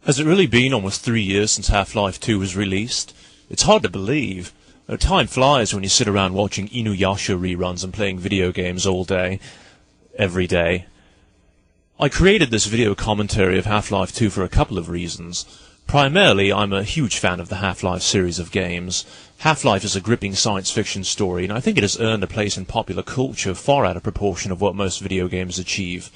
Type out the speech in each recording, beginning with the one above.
Has it really been almost 3 years since Half-Life 2 was released? It's hard to believe. Time flies when you sit around watching Inuyasha reruns and playing video games all day, every day. I created this video commentary of Half-Life 2 for a couple of reasons. Primarily, I'm a huge fan of the Half-Life series of games. Half-Life is a gripping science fiction story, and I think it has earned a place in popular culture far out of proportion of what most video games achieve.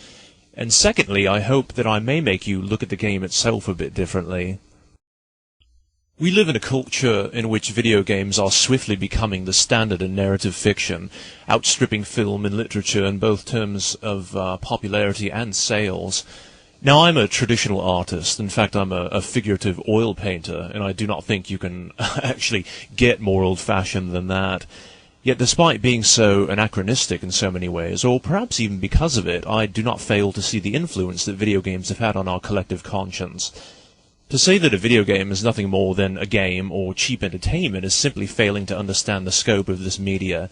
And secondly, I hope that I may make you look at the game itself a bit differently. We live in a culture in which video games are swiftly becoming the standard in narrative fiction, outstripping film and literature in both terms of popularity and sales. Now, I'm a traditional artist. In fact, I'm a figurative oil painter, and I do not think you can actually get more old-fashioned than that. Yet despite being so anachronistic in so many ways, or perhaps even because of it, I do not fail to see the influence that video games have had on our collective conscience. To say that a video game is nothing more than a game or cheap entertainment is simply failing to understand the scope of this media.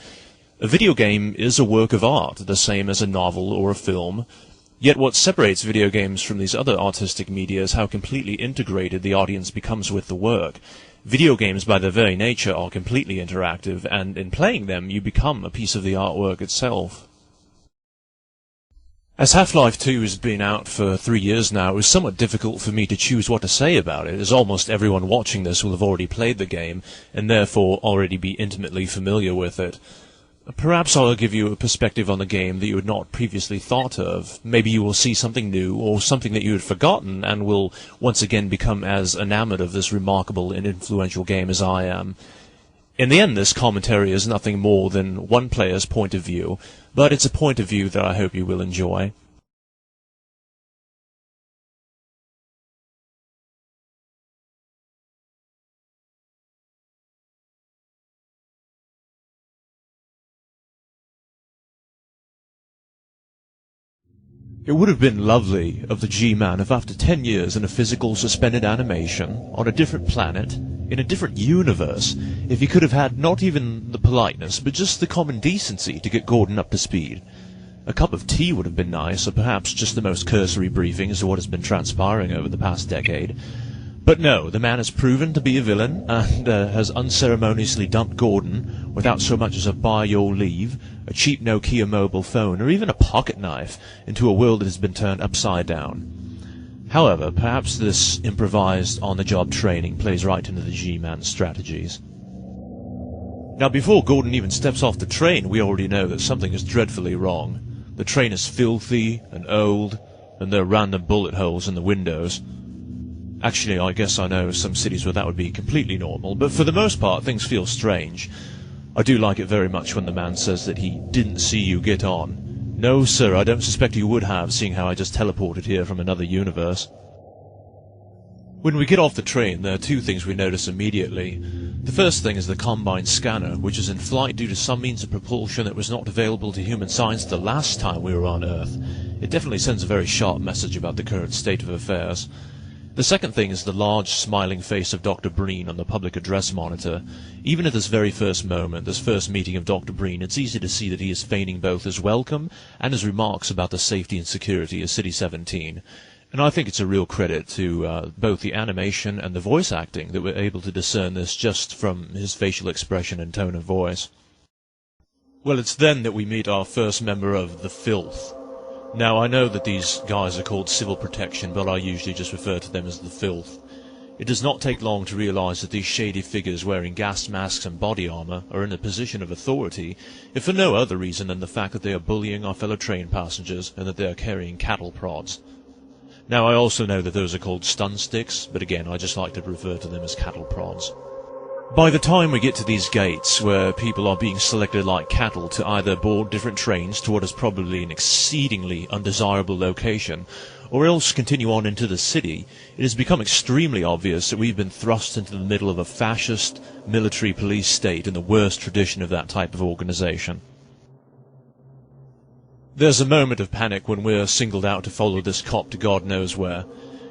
A video game is a work of art, the same as a novel or a film. Yet what separates video games from these other artistic media is how completely integrated the audience becomes with the work. Video games, by their very nature, are completely interactive, and in playing them, you become a piece of the artwork itself. As Half-Life 2 has been out for 3 years now, it was somewhat difficult for me to choose what to say about it, as almost everyone watching this will have already played the game, and therefore already be intimately familiar with it. Perhaps I'll give you a perspective on the game that you had not previously thought of. Maybe you will see something new, or something that you had forgotten, and will once again become as enamored of this remarkable and influential game as I am. In the end, this commentary is nothing more than one player's point of view, but it's a point of view that I hope you will enjoy. It would have been lovely of the G-Man if after 10 years in a physical suspended animation, on a different planet, in a different universe, if he could have had not even the politeness, but just the common decency to get Gordon up to speed. A cup of tea would have been nice, or perhaps just the most cursory briefing as to what has been transpiring over the past decade. But no, the man has proven to be a villain, and has unceremoniously dumped Gordon, without so much as a by your leave, a cheap Nokia mobile phone, or even a pocket knife, into a world that has been turned upside down. However, perhaps this improvised on-the-job training plays right into the G-Man's strategies. Now, before Gordon even steps off the train, we already know that something is dreadfully wrong. The train is filthy and old, and there are random bullet holes in the windows. Actually, I guess I know some cities where that would be completely normal, but for the most part, things feel strange. I do like it very much when the man says that he didn't see you get on. No, sir, I don't suspect he would have, seeing how I just teleported here from another universe. When we get off the train, there are two things we notice immediately. The first thing is the Combine scanner, which is in flight due to some means of propulsion that was not available to human science the last time we were on Earth. It definitely sends a very sharp message about the current state of affairs. The second thing is the large, smiling face of Dr. Breen on the public address monitor. Even at this very first moment, this first meeting of Dr. Breen, it's easy to see that he is feigning both his welcome and his remarks about the safety and security of City 17. And I think it's a real credit to both the animation and the voice acting that we're able to discern this just from his facial expression and tone of voice. Well, it's then that we meet our first member of the Filth. Now, I know that these guys are called Civil Protection, but I usually just refer to them as the Filth. It does not take long to realize that these shady figures wearing gas masks and body armor are in a position of authority, if for no other reason than the fact that they are bullying our fellow train passengers and that they are carrying cattle prods. Now, I also know that those are called stun sticks, but again, I just like to refer to them as cattle prods. By the time we get to these gates, where people are being selected like cattle to either board different trains to what is probably an exceedingly undesirable location, or else continue on into the city, it has become extremely obvious that we've been thrust into the middle of a fascist, military police state in the worst tradition of that type of organization. There's a moment of panic when we're singled out to follow this cop to God knows where.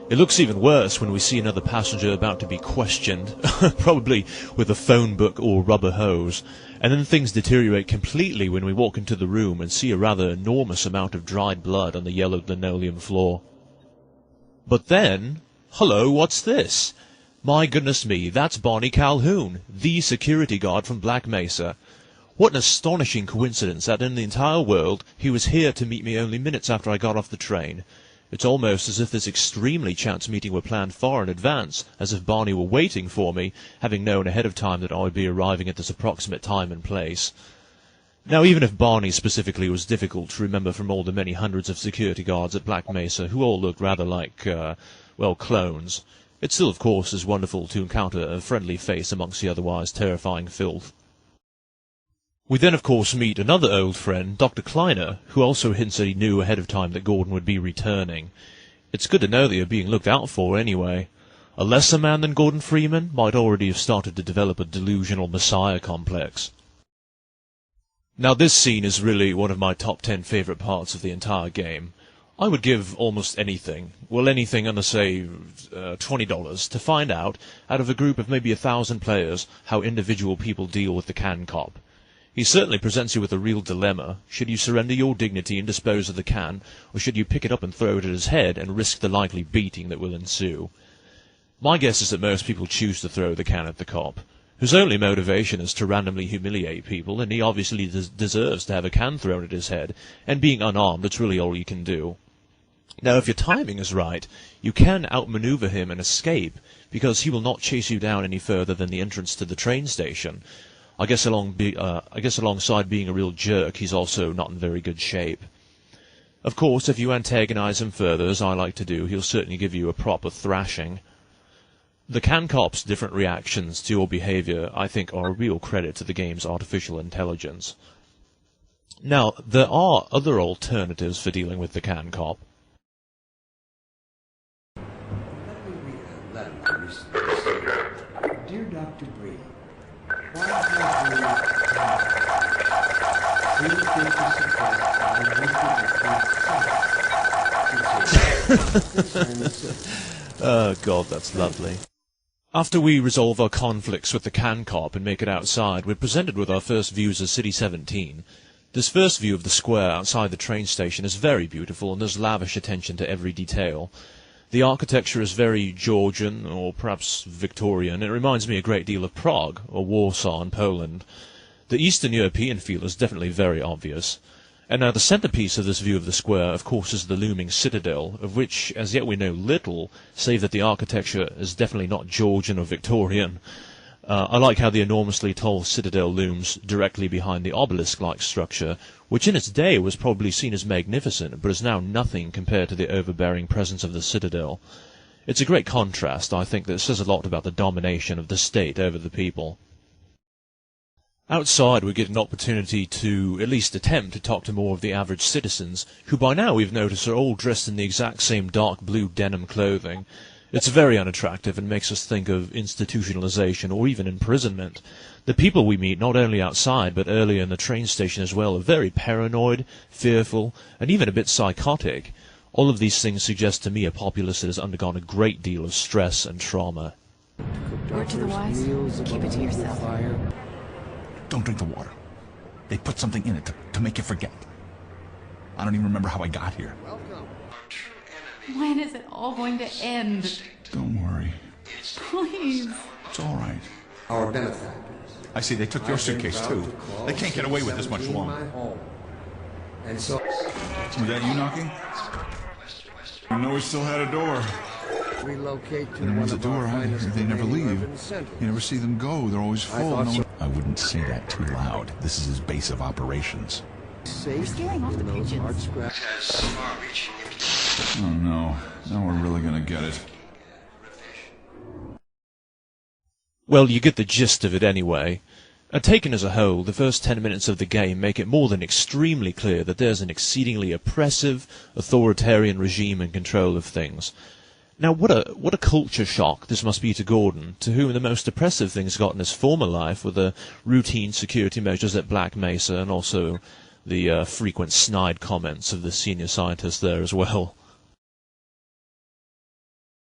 It looks even worse when we see another passenger about to be questioned, probably with a phone book or rubber hose, and then things deteriorate completely when we walk into the room and see a rather enormous amount of dried blood on the yellowed linoleum floor. But then, Hello, what's this? My goodness me, that's Barney Calhoun, the security guard from Black Mesa. What an astonishing coincidence that in the entire world he was here to meet me only minutes after I got off the train. It's almost as if this extremely chance meeting were planned far in advance, as if Barney were waiting for me, having known ahead of time that I would be arriving at this approximate time and place. Now, even if Barney specifically was difficult to remember from all the many hundreds of security guards at Black Mesa who all looked rather like, well, clones, it still, of course, is wonderful to encounter a friendly face amongst the otherwise terrifying filth. We then, of course, meet another old friend, Dr. Kleiner, who also hints that he knew ahead of time that Gordon would be returning. It's good to know that you're being looked out for, anyway. A lesser man than Gordon Freeman might already have started to develop a delusional messiah complex. Now, this scene is really one of my top 10 favorite parts of the entire game. I would give almost anything, well, anything under, say, $20, to find out of a group of maybe 1,000 players, how individual people deal with the can cop. He certainly presents you with a real dilemma. Should you surrender your dignity and dispose of the can, or should you pick it up and throw it at his head and risk the likely beating that will ensue? My guess is that most people choose to throw the can at the cop, whose only motivation is to randomly humiliate people, and he obviously deserves to have a can thrown at his head, and being unarmed, it's really all you can do. Now, if your timing is right, you can outmaneuver him and escape, because he will not chase you down any further than the entrance to the train station. I guess alongside being a real jerk, he's also not in very good shape. Of course, if you antagonize him further, as I like to do, he'll certainly give you a proper thrashing. The can cop's different reactions to your behavior, I think, are a real credit to the game's artificial intelligence. Now, there are other alternatives for dealing with the can cop. Let me read a letter you received. Dear Dr. Bree, why have you please think to suggest Oh, God, that's lovely. After we resolve our conflicts with the can cop and make it outside, we're presented with our first views of City 17. This first view of the square outside the train station is very beautiful, and there's lavish attention to every detail. The architecture is very Georgian, or perhaps Victorian. It reminds me a great deal of Prague, or Warsaw in Poland. The Eastern European feel is definitely very obvious. And now the centrepiece of this view of the square, of course, is the looming citadel, of which as yet we know little, save that the architecture is definitely not Georgian or Victorian. I like how the enormously tall citadel looms directly behind the obelisk-like structure, which in its day was probably seen as magnificent, but is now nothing compared to the overbearing presence of the citadel. It's a great contrast, I think, that says a lot about the domination of the state over the people. Outside we get an opportunity to at least attempt to talk to more of the average citizens, who by now we've noticed are all dressed in the exact same dark blue denim clothing. It's very unattractive and makes us think of institutionalization or even imprisonment. The people we meet, not only outside but earlier in the train station as well, are very paranoid, fearful, and even a bit psychotic. All of these things suggest to me a populace that has undergone a great deal of stress and trauma. Word to the wise, keep it to yourself. Don't drink the water. They put something in it to make you forget. I don't even remember how I got here. When is it all going to end? Don't worry. Please. It's all right. our benefactors? I see they took your suitcase too. They can't get away with this much longer. And so... Was that you knocking? I know we still had a door. relocate to And one there's a of door our out here. finest They never remaining leave. urban centers. You never see them go. They're always full. thought No so. one... I wouldn't say that too loud. This is his base of operations. Safe scaring off in the those pigeons. hard scratch- Oh no. Now we're really gonna get it. Well, you get the gist of it anyway. Taken as a whole, the first 10 minutes of the game make it more than extremely clear that there's an exceedingly oppressive, authoritarian regime in control of things. Now, what a culture shock this must be to Gordon, to whom the most oppressive things got in his former life were the routine security measures at Black Mesa and also the frequent snide comments of the senior scientist there as well.